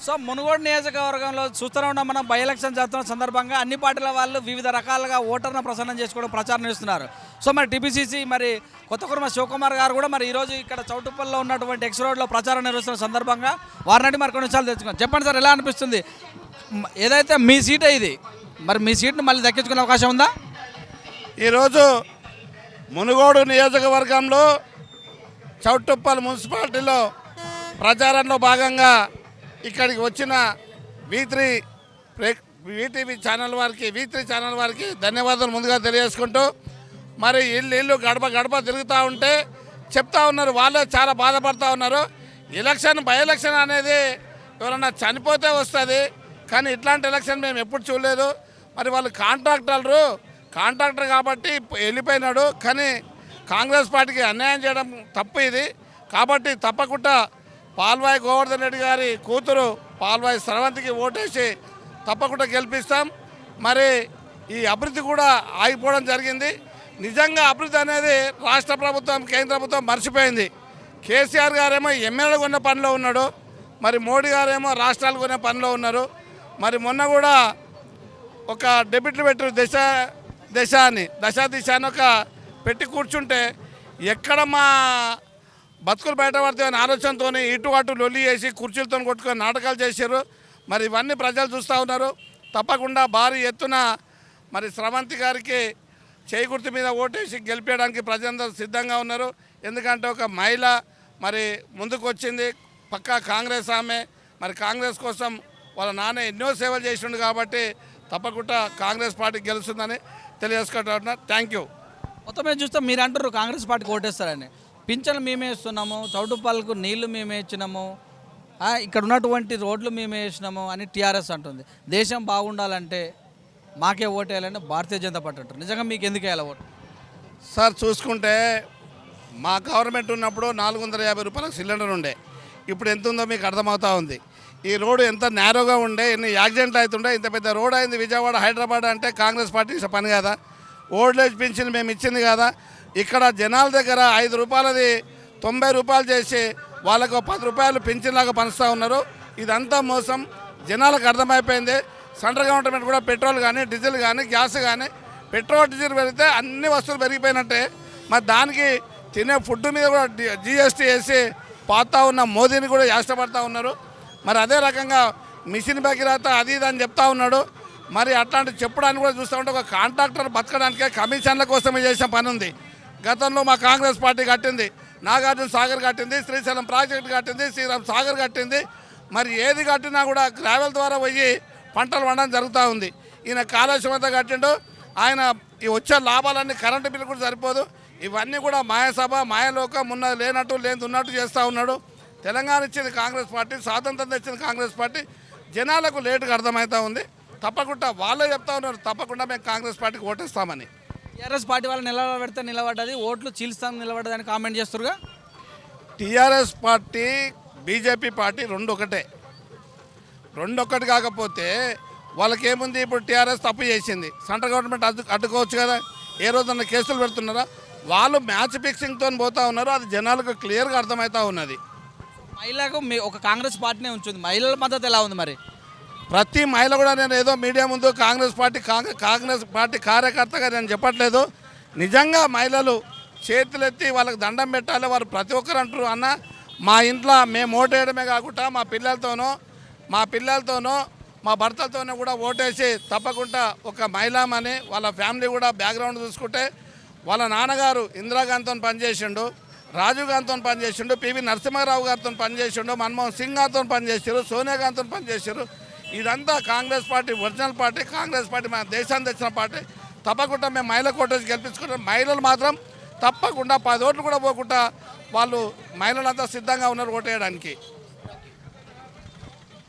So Munugode నియోజకవర్గంలో చూస్తూనే ఉన్నాం మనం. బై ఎలక్షన్ జరుగుతున్న సందర్భంగా అన్ని పార్టీల వాళ్ళు వివిధ రకాలుగా ఓటర్ను ప్రసన్నం చేసుకోవడం, ప్రచారం చేస్తున్నారు. సో మరి టీపీసీసీ మరి కొత్తకుర్మ శివకుమార్ గారు కూడా మరి ఈరోజు ఇక్కడ చౌటుప్పల్లో ఉన్నటువంటి ఎక్స్ రోడ్లో ప్రచారం నిర్వహిస్తున్న సందర్భంగా వారినటి మరి కొన్ని విషయాలు తెచ్చుకోండి. చెప్పండి సార్, ఎలా అనిపిస్తుంది? ఏదైతే మీ సీటే ఇది, మరి మీ సీట్ని మళ్ళీ దక్కించుకునే అవకాశం ఉందా? ఈరోజు మునుగోడు నియోజకవర్గంలో చౌటుప్పల్ మున్సిపాలిటీలో ప్రచారంలో భాగంగా ఇక్కడికి వచ్చిన వీటీవీ ఛానల్ వారికి, V3 ఛానల్ వారికి ధన్యవాదాలు ముందుగా తెలియజేసుకుంటూ, మరి ఇల్లు గడప గడప తిరుగుతూ ఉంటే చెప్తా ఉన్నారు, వాళ్ళే చాలా బాధపడుతూ ఉన్నారు. బై ఎలక్షన్ అనేది ఎవరన్నా చనిపోతే వస్తుంది, కానీ ఇట్లాంటి ఎలక్షన్ మేము ఎప్పుడు చూడలేదు. మరి వాళ్ళు కాంట్రాక్టర్ కాబట్టి వెళ్ళిపోయినాడు, కానీ కాంగ్రెస్ పార్టీకి అన్యాయం చేయడం తప్పు ఇది. కాబట్టి తప్పకుండా పాల్వాయి గోవర్ధన్ రెడ్డి గారి కూతురు పాల్వాయి స్రవంతికి ఓటేసి తప్పకుండా గెలిపిస్తాం. మరి ఈ అభివృద్ధి కూడా ఆగిపోవడం జరిగింది. నిజంగా అభివృద్ధి అనేది రాష్ట్ర ప్రభుత్వం, కేంద్ర ప్రభుత్వం మర్చిపోయింది. కేసీఆర్ గారేమో ఎమ్మెల్యేలు కొన్న పనిలో ఉన్నాడు, మరి మోడీ గారేమో రాష్ట్రాలు కొనే పనిలో ఉన్నారు. మరి మొన్న కూడా ఒక డెబిట్లు పెట్టారు, దశ అని ఒక పెట్టి కూర్చుంటే ఎక్కడ మా బతుకులు బయటపడితే అనే ఆలోచనతో ఇటు అటు లొల్లి చేసి కుర్చీలతో కొట్టుకొని నాటకాలు చేశారు. మరి ఇవన్నీ ప్రజలు చూస్తూ ఉన్నారు. తప్పకుండా భారీ ఎత్తున మరి స్రవంతి గారికి చేయి గుర్తు మీద ఓటేసి గెలిపేయడానికి ప్రజలందరూ సిద్ధంగా ఉన్నారు. ఎందుకంటే ఒక మహిళ మరి ముందుకు వచ్చింది, పక్కా కాంగ్రెస్ ఆమె. మరి కాంగ్రెస్ కోసం వాళ్ళ నాన్న ఎన్నో సేవలు చేసిండు కాబట్టి తప్పకుండా కాంగ్రెస్ పార్టీ గెలుస్తుందని తెలియజేసుకుంటున్నా. Thank you. మొత్తం మీద చూస్తే మీరు అంటారు కాంగ్రెస్ పార్టీకి ఓటేస్తారని. పింఛన్లు మేమే ఇస్తున్నాము, చౌటుపాలకు నీళ్లు మేమే ఇచ్చినాము, ఇక్కడ ఉన్నటువంటి రోడ్లు మేమే వేసినాము అని టీఆర్ఎస్ అంటుంది. దేశం బాగుండాలంటే మాకే ఓటు వేయాలని భారతీయ జనతా పార్టీ అంటారు. నిజంగా మీకు ఎందుకు వేయాలి ఓటు? సార్, చూసుకుంటే మా గవర్నమెంట్ ఉన్నప్పుడు 450 రూపాయలకు సిలిండర్ ఉండే, ఇప్పుడు ఎంత ఉందో మీకు అర్థమవుతూ ఉంది. ఈ రోడ్డు ఎంత నేరోగా ఉండే, ఎన్ని యాక్సిడెంట్లు అవుతుండే, ఇంత పెద్ద రోడ్ అయింది విజయవాడ హైదరాబాద్ అంటే కాంగ్రెస్ పార్టీ పని కదా. ఓల్డ్ ఏజ్ పెన్షన్ మేము ఇచ్చింది కదా. ఇక్కడ జనాల దగ్గర 5 రూపాయలది 90 రూపాయలు చేసి వాళ్ళకు 10 రూపాయలు పెన్షన్లాగా పంచుతూ ఉన్నారు. ఇదంతా మోసం, జనాలకు అర్థమైపోయింది. సెంట్రల్ గవర్నమెంట్ కూడా పెట్రోల్ కానీ, డీజిల్ కానీ, గ్యాస్ కానీ, పెట్రోల్ డీజిల్ పెరిగితే అన్ని వస్తువులు పెరిగిపోయినట్టే. మరి దానికి తినే ఫుడ్ మీద కూడా GST వేసి పాతా ఉన్న మోదీని కూడా యాష్టపడతా ఉన్నారు. మరి అదే రకంగా మిషన్ భగీరథ అది ఇది అని చెప్తా ఉన్నాడు. మరి అట్లాంటి చెప్పడానికి కూడా చూస్తూ ఉంటే ఒక కాంట్రాక్టర్ బతకడానికే కమిషన్ల కోసమే చేసిన పని ఉంది. గతంలో మా కాంగ్రెస్ పార్టీ కట్టింది, నాగార్జున సాగర్ కట్టింది, శ్రీశైలం ప్రాజెక్టు కట్టింది, శ్రీరామ్ సాగర్ కట్టింది. మరి ఏది కట్టినా కూడా గ్రావెల్ ద్వారా పోయి పంటలు పండడం జరుగుతూ ఉంది. ఈయన కాళేశ్వరం అంతా కట్టిండు, ఆయన ఈ వచ్చే లాభాలన్నీ కరెంటు బిల్లు కూడా సరిపోదు. ఇవన్నీ కూడా మాయసభ, మాయలోకం, ఉన్నది లేనట్టు లేని ఉన్నట్టు చేస్తూ ఉన్నాడు. తెలంగాణ ఇచ్చింది కాంగ్రెస్ పార్టీ, స్వాతంత్రం తెచ్చింది కాంగ్రెస్ పార్టీ. జనాలకు లేటుగా అర్థమవుతూ ఉంది. తప్పకుండా వాళ్ళే చెప్తా ఉన్నారు, తప్పకుండా మేము కాంగ్రెస్ పార్టీకి ఓటేస్తామని. టీఆర్ఎస్ పార్టీ వాళ్ళు నిలబెడితే నిలబడ్డది, ఓట్లు చీల్స్తాను నిలబడ్డదని కామెంట్ చేస్తారుగా. టీఆర్ఎస్ పార్టీ, బీజేపీ పార్టీ రెండు ఒకటి కాకపోతే వాళ్ళకేముంది? ఇప్పుడు టీఆర్ఎస్ తప్పు చేసింది, సెంట్రల్ గవర్నమెంట్ అడ్డుకోవచ్చు కదా. ఏ రోజన్నా కేసులు పెడుతున్నారా? వాళ్ళు మ్యాచ్ ఫిక్సింగ్తో పోతూ ఉన్నారు. అది జనాలకు క్లియర్గా అర్థమవుతూ ఉన్నది. మహిళకు ఒక కాంగ్రెస్ పార్టీనే ఉంచుంది, మహిళల మద్దతు ఎలా ఉంది? మరి ప్రతి మహిళ కూడా, నేను ఏదో మీడియా ముందు కాంగ్రెస్ పార్టీ కార్యకర్తగా నేను చెప్పట్లేదు. నిజంగా మహిళలు చేతులెత్తి వాళ్ళకి దండం పెట్టాలి. వారు ప్రతి ఒక్కరు అంటారు, అన్న మా ఇంట్లో మేము ఓటేయడమే కాకుండా మా పిల్లలతోనో మా భర్తలతోనో కూడా ఓటేసి తప్పకుండా ఒక మహిళమని వాళ్ళ ఫ్యామిలీ కూడా బ్యాక్గ్రౌండ్ చూసుకుంటే వాళ్ళ నాన్నగారు ఇందిరాగాంధీతో పనిచేసిండు, రాజీవ్ గాంధీతో పనిచేసిండు, పివి నరసింహారావు గారితో పనిచేసిండు, మన్మోహన్ సింగ్ గారితో పనిచేసారు, సోనియా గాంధీతో పనిచేసారు. ఇదంతా Congress party, original party. Congress party మన దేశాన్ని తెచ్చిన పార్టీ. తప్పకుండా మేము మహిళా కోటేజ్ గెలిపించుకుంటాం. మహిళలు మాత్రం తప్పకుండా 10 ఓట్లు కూడా పోకుండా వాళ్ళు మహిళలంతా సిద్ధంగా ఉన్నారు ఓటేయడానికి.